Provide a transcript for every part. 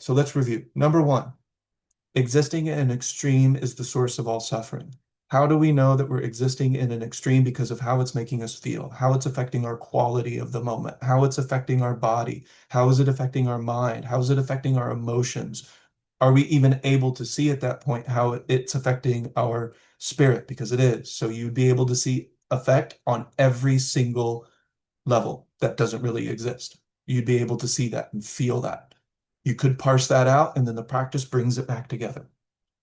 So let's review. Number one, existing in an extreme is the source of all suffering. How do we know that we're existing in an extreme? Because of how it's making us feel, how it's affecting our quality of the moment, how it's affecting our body, how is it affecting our mind, how is it affecting our emotions? Are we even able to see at that point how it's affecting our spirit? Because it is. So you'd be able to see effect on every single level that doesn't really exist. You'd be able to see that and feel that. You could parse that out, and then the practice brings it back together.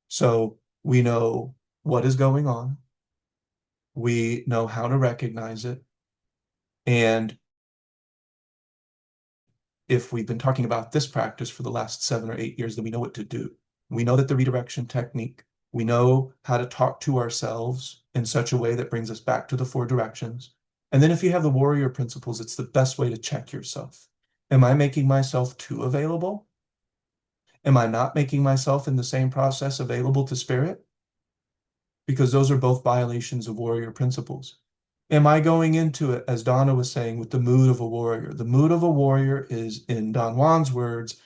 So we know what is going on, we know how to recognize it, and if we've been talking about this practice for the last 7 or 8 years, then we know what to do. We know that the redirection technique, we know how to talk to ourselves in such a way that brings us back to the four directions. And then if you have the warrior principles, it's the best way to check yourself. Am I making myself too available? Am I not making myself in the same process available to spirit? Because those are both violations of warrior principles. Am I going into it, as Donna was saying, with the mood of a warrior? The mood of a warrior is, in Don Juan's words,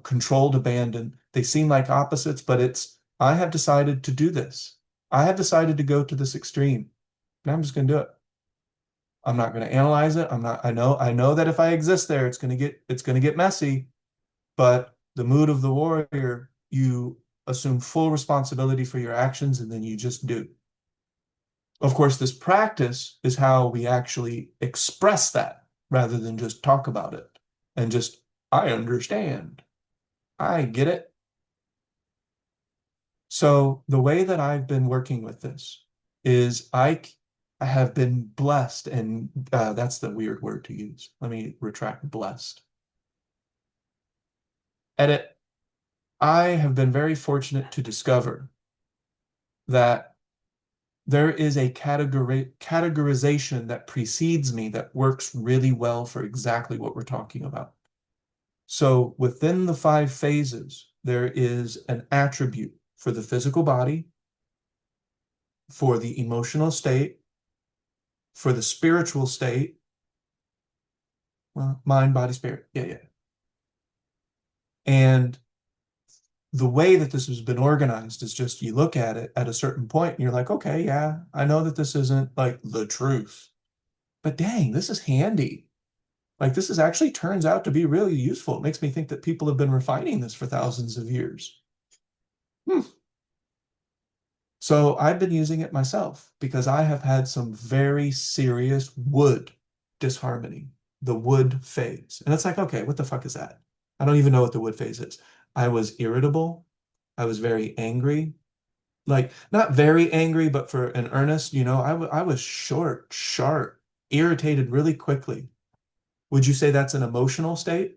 controlled abandon. They seem like opposites, but it's, I have decided to do this. I have decided to go to this extreme. And I'm just going to do it. I'm not going to analyze it. I know that if I exist there, it's going to get messy, but the mood of the warrior, you assume full responsibility for your actions and then you just do. Of course, this practice is how we actually express that rather than just talk about it and just, I understand. I get it. So the way that I've been working with this is I have been blessed, and that's the weird word to use. Let me retract blessed. Edit. I have been very fortunate to discover that there is a categorization that precedes me that works really well for exactly what we're talking about. So within the 5 phases, there is an attribute for the physical body, for the emotional state, for the spiritual state, well, mind, body, spirit. Yeah, yeah. And the way that this has been organized is just you look at it at a certain point and you're like, okay, yeah, I know that this isn't like the truth, but dang, this is handy. Like this is actually turns out to be really useful. It makes me think that people have been refining this for thousands of years. Hmm. So I've been using it myself because I have had some very serious wood disharmony, the wood phase. And it's like, okay, what the fuck is that? I don't even know what the wood phase is. I was irritable. I was very angry. Like, not very angry, but for an earnest, I was short, sharp, irritated really quickly. Would you say that's an emotional state?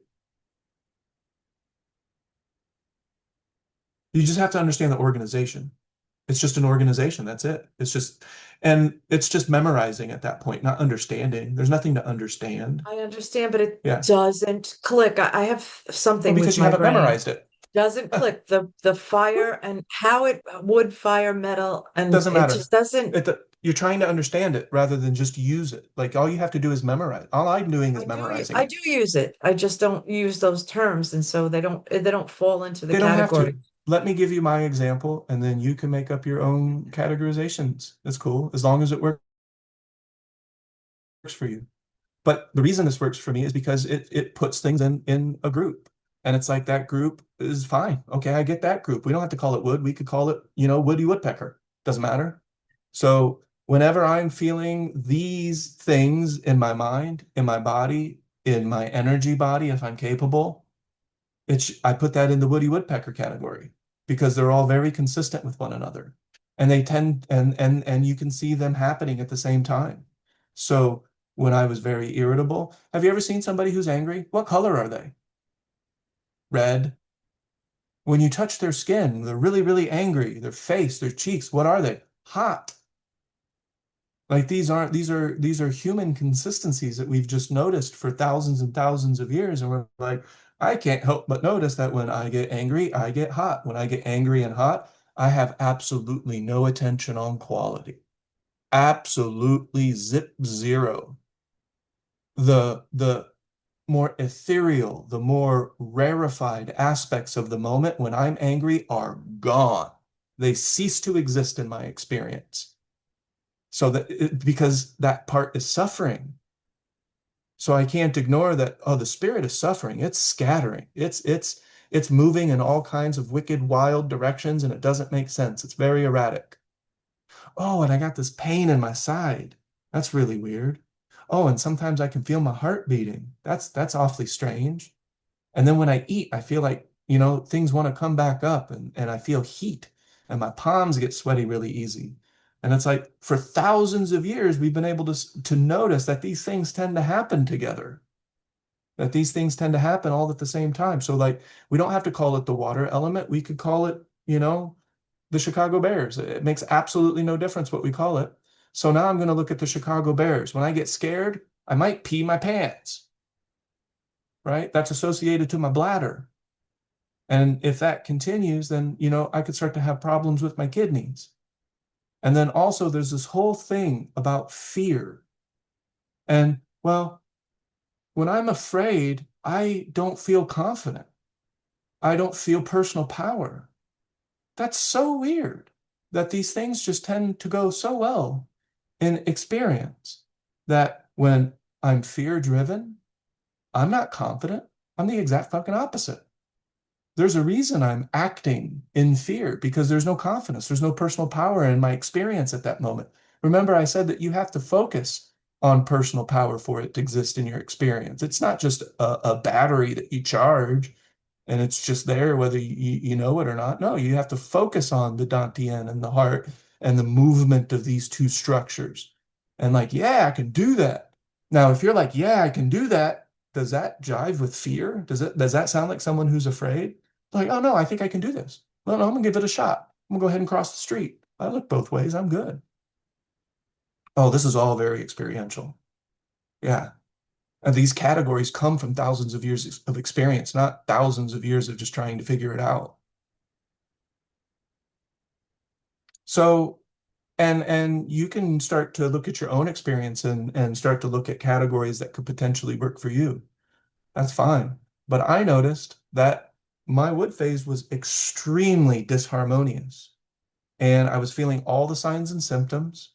You just have to understand the organization. It's just an organization. That's it. And it's just memorizing at that point, not understanding. There's nothing to understand. I understand, but it Yeah. doesn't click. I have Well, something with because you my haven't brain. memorized it. Doesn't click. The fire and how it wood, fire, metal, and Doesn't it matter. just doesn't. You're trying to understand it rather than just use it. Like all you have to do is memorize. All I'm doing is memorizing I it. do use it. I just don't use those terms, and so they don't fall into the They don't have category. to. Let me give you my example, and then you can make up your own categorizations. That's cool, as long as it works for you. But the reason this works for me is because it puts things in a group. And it's like that group is fine. Okay, I get that group. We don't have to call it wood. We could call it, Woody Woodpecker. Doesn't matter. So whenever I'm feeling these things in my mind, in my body, in my energy body, if I'm capable, I put that in the Woody Woodpecker category because they're all very consistent with one another. And they tend and you can see them happening at the same time. So when I was very irritable, have you ever seen somebody who's angry? What color are they? Red. When you touch their skin, they're really, really angry. Their face, their cheeks, what are they? Hot. Like these are human consistencies that we've just noticed for thousands and thousands of years. And we're like, I can't help but notice that when I get angry, I get hot. When I get angry and hot, I have absolutely no attention on quality. Absolutely zip zero. The more ethereal, the more rarefied aspects of the moment when I'm angry are gone. They cease to exist in my experience. So because that part is suffering. So I can't ignore that, oh, the spirit is suffering. It's scattering. It's moving in all kinds of wicked, wild directions, and it doesn't make sense. It's very erratic. Oh, and I got this pain in my side. That's really weird. Oh, and sometimes I can feel my heart beating. That's awfully strange. And then when I eat, I feel like, things want to come back up and I feel heat and my palms get sweaty really easy. And it's like for thousands of years, we've been able to notice that these things tend to happen together, that these things tend to happen all at the same time. So like we don't have to call it the water element. We could call it, the Chicago Bears. It makes absolutely no difference what we call it. So now I'm going to look at the Chicago Bears. When I get scared, I might pee my pants, right? That's associated to my bladder. And if that continues, then, I could start to have problems with my kidneys. And then also there's this whole thing about fear. And well, when I'm afraid, I don't feel confident. I don't feel personal power. That's so weird that these things just tend to go so well in experience that when I'm fear driven, I'm not confident. I'm the exact fucking opposite. There's a reason I'm acting in fear because there's no confidence, there's no personal power in my experience at that moment. Remember, I said that you have to focus on personal power for it to exist in your experience. It's not just a battery that you charge and it's just there whether you know it or not. No, you have to focus on the Dantian and the heart and the movement of these two structures. And like, yeah, I can do that. Now, if you're like, yeah, I can do that, does that jive with fear? Does that sound like someone who's afraid? Like, oh no, I think I can do this. Well, no, I'm gonna give it a shot. I'm gonna go ahead and cross the street. I look both ways. I'm good. Oh, this is all very experiential. Yeah. And these categories come from thousands of years of experience, not thousands of years of just trying to figure it out. So, and you can start to look at your own experience and start to look at categories that could potentially work for you. That's fine. But I noticed that my wood phase was extremely disharmonious. And I was feeling all the signs and symptoms.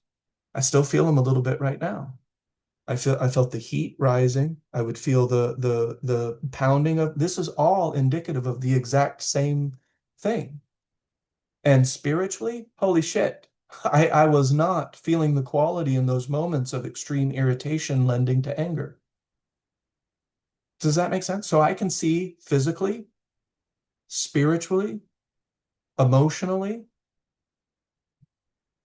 I still feel them a little bit right now. I felt the heat rising. I would feel the pounding of this is all indicative of the exact same thing. And spiritually, holy shit. I was not feeling the quality in those moments of extreme irritation lending to anger. Does that make sense? So I can see physically, spiritually, emotionally,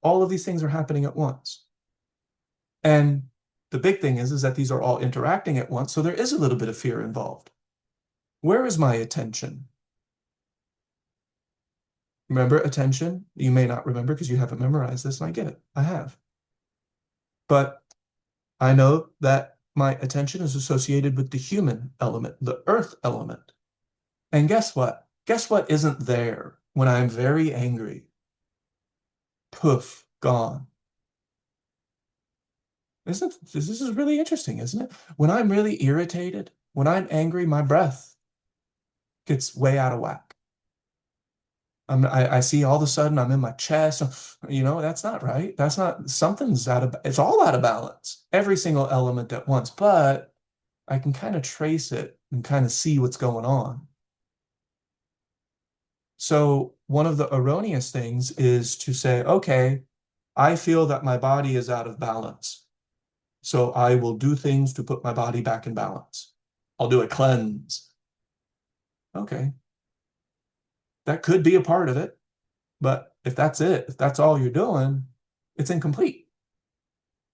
all of these things are happening at once. And the big thing is that these are all interacting at once. So there is a little bit of fear involved. Where is my attention? Remember attention? You may not remember because you haven't memorized this, and I get it. I have. But I know that my attention is associated with the human element, the earth element. And guess what? Guess what isn't there when I'm very angry? Poof, gone. Isn't this is really interesting, isn't it? When I'm really irritated, when I'm angry, my breath gets way out of whack. I see all of a sudden I'm in my chest. That's not right. That's not something's it's all out of balance. Every single element at once, but I can kind of trace it and kind of see what's going on. So one of the erroneous things is to say, okay, I feel that my body is out of balance. So I will do things to put my body back in balance. I'll do a cleanse. Okay, that could be a part of it. But if that's it, if that's all you're doing, it's incomplete.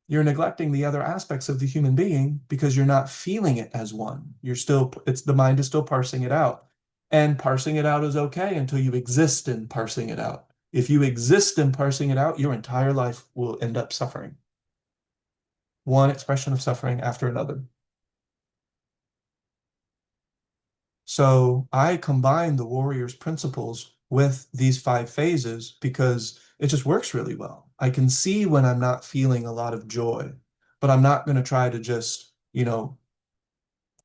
You're neglecting the other aspects of the human being because you're not feeling it as one. It's the mind is still parsing it out. And parsing it out is okay until you exist in parsing it out. If you exist in parsing it out, your entire life will end up suffering. One expression of suffering after another. So I combine the warrior's principles with these five phases because it just works really well. I can see when I'm not feeling a lot of joy, but I'm not going to try to just,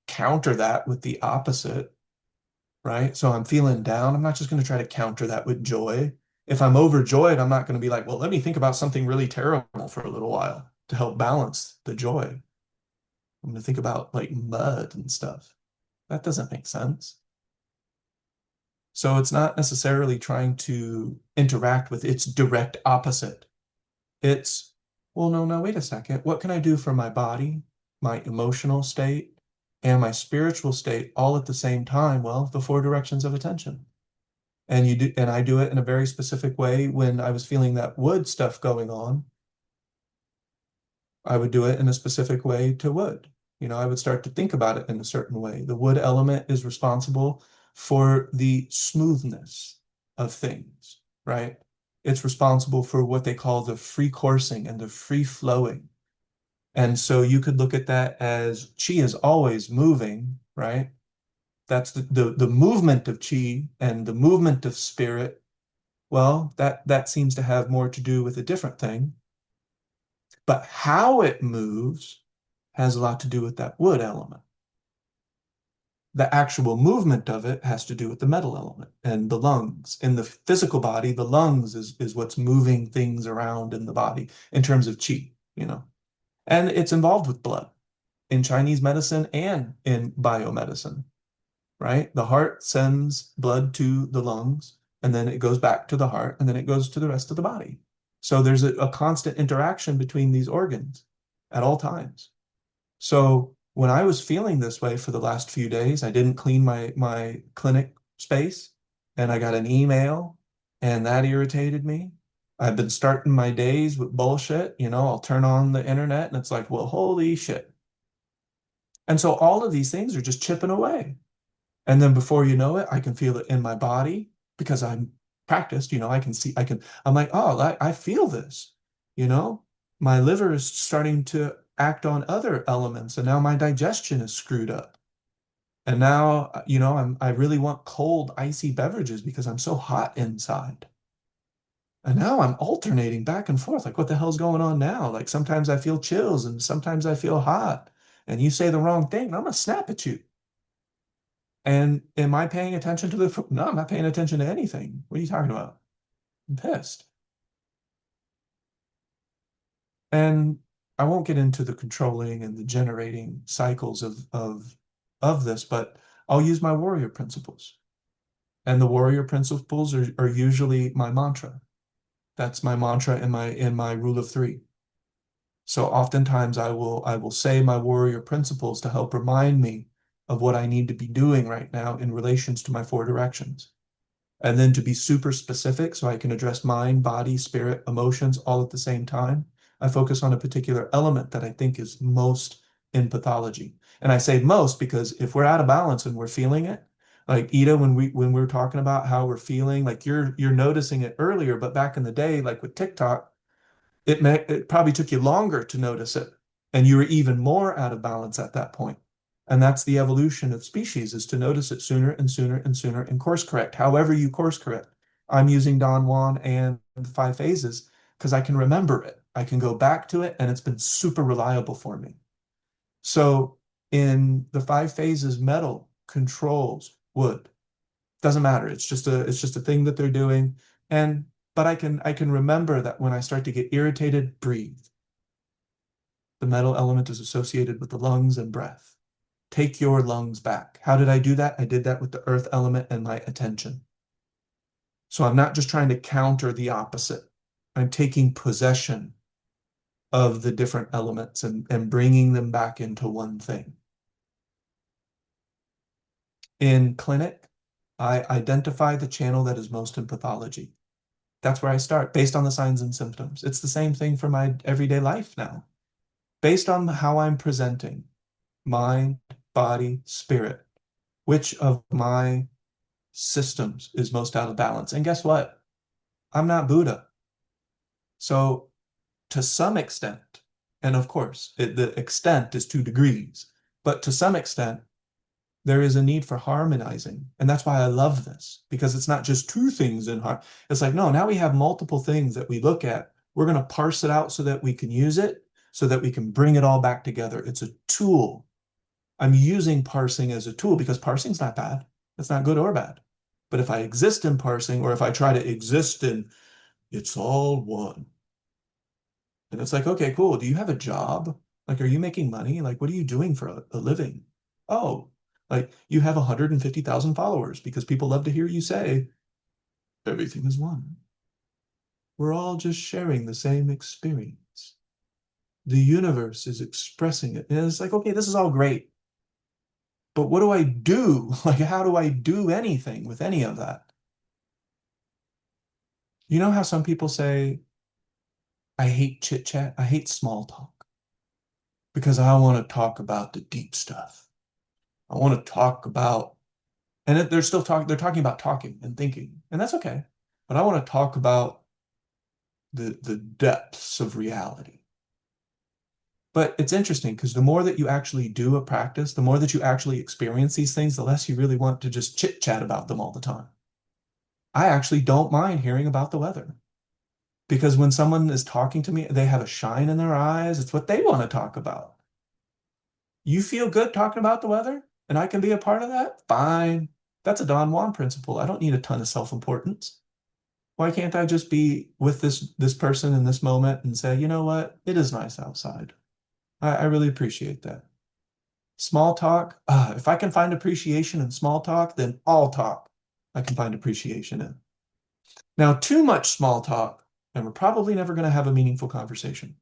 counter that with the opposite, right? So I'm feeling down. I'm not just going to try to counter that with joy. If I'm overjoyed, I'm not going to be like, well, let me think about something really terrible for a little while to help balance the joy. I'm going to think about like mud and stuff. That doesn't make sense. So it's not necessarily trying to interact with its direct opposite. It's, well, no, wait a second. What can I do for my body, my emotional state, and my spiritual state all at the same time? Well, the four directions of attention. And I do it in a very specific way. When I was feeling that wood stuff going on, I would do it in a specific way to wood. I would start to think about it in a certain way. The wood element is responsible for the smoothness of things, right? It's responsible for what they call the free coursing and the free flowing. And so you could look at that as chi is always moving, right? That's the movement of chi and the movement of spirit. Well, that seems to have more to do with a different thing. But how it moves has a lot to do with that wood element. The actual movement of it has to do with the metal element and the lungs. In the physical body, the lungs is what's moving things around in the body in terms of chi. And it's involved with blood in Chinese medicine and in biomedicine, right? The heart sends blood to the lungs, and then it goes back to the heart, and then it goes to the rest of the body. So there's a constant interaction between these organs at all times. So when I was feeling this way for the last few days, I didn't clean my clinic space, and I got an email, and that irritated me. I've been starting my days with bullshit. I'll turn on the internet and it's like, well, holy shit. And so all of these things are just chipping away. And then before you know it, I can feel it in my body because I'm practiced. I can see, I'm like, oh, I feel this, you know? My liver is starting to act on other elements, and now my digestion is screwed up. And now, I really want cold, icy beverages because I'm so hot inside. And now I'm alternating back and forth. Like, what the hell's going on now? Like, sometimes I feel chills and sometimes I feel hot. And you say the wrong thing, and I'm gonna snap at you. And am I paying attention to the? No, I'm not paying attention to anything. What are you talking about? I'm pissed. And I won't get into the controlling and the generating cycles of this, but I'll use my warrior principles. And the warrior principles are usually my mantra. That's my mantra in my rule of three. So oftentimes I will say my warrior principles to help remind me of what I need to be doing right now in relations to my four directions. And then to be super specific so I can address mind, body, spirit, emotions all at the same time, I focus on a particular element that I think is most in pathology. And I say most because if we're out of balance and we're feeling it, like Ida, when we were talking about how we're feeling, like you're noticing it earlier, but back in the day, like with TikTok, it probably took you longer to notice it, and you were even more out of balance at that point. And that's the evolution of species, is to notice it sooner and sooner and sooner and course correct. However you course correct. I'm using Don Juan and the five phases because I can remember it. I can go back to it, and it's been super reliable for me. So in the five phases, metal controls wood. Doesn't matter. It's just a thing that they're doing. And but I can remember that when I start to get irritated, breathe. The metal element is associated with the lungs and breath. Take your lungs back. How did I do that? I did that with the earth element and my attention. So I'm not just trying to counter the opposite. I'm taking possession of the different elements and bringing them back into one thing. In clinic, I identify the channel that is most in pathology. That's where I start based on the signs and symptoms. It's the same thing for my everyday life now. Based on how I'm presenting, mind, body, spirit, which of my systems is most out of balance? And guess what? I'm not Buddha. So to some extent, and of course, the extent is 2 degrees, but to some extent, there is a need for harmonizing. And that's why I love this, because it's not just two things in harm. It's like, no, now we have multiple things that we look at. We're going to parse it out so that we can use it, so that we can bring it all back together. It's a tool. I'm using parsing as a tool because parsing's not bad. It's not good or bad. But if I exist in parsing, or if I try to exist in it's all one, and it's like, okay, cool. Do you have a job? Like, are you making money? Like, what are you doing for a living? Oh, like you have 150,000 followers because people love to hear you say everything is one. We're all just sharing the same experience. The universe is expressing it. And it's like, okay, this is all great. But what do I do? Like, how do I do anything with any of that? You know how some people say, I hate chit chat, I hate small talk because I want to talk about the deep stuff. I want to talk about, and they're still talking, they're talking about talking and thinking, and that's okay. But I want to talk about the depths of reality. But it's interesting because the more that you actually do a practice, the more that you actually experience these things, the less you really want to just chit chat about them all the time. I actually don't mind hearing about the weather because when someone is talking to me, they have a shine in their eyes. It's what they want to talk about. You feel good talking about the weather and I can be a part of that? Fine. That's a Don Juan principle. I don't need a ton of self-importance. Why can't I just be with this person in this moment and say, you know what? It is nice outside. I really appreciate that. Small talk, if I can find appreciation in small talk, then all talk I can find appreciation in. Now, too much small talk, and we're probably never going to have a meaningful conversation.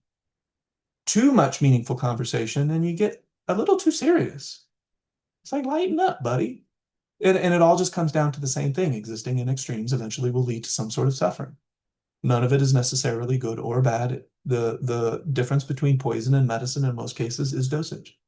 Too much meaningful conversation, and you get a little too serious. It's like, lighten up, buddy. And it all just comes down to the same thing. Existing in extremes eventually will lead to some sort of suffering. None of it is necessarily good or bad. The difference between poison and medicine in most cases is dosage.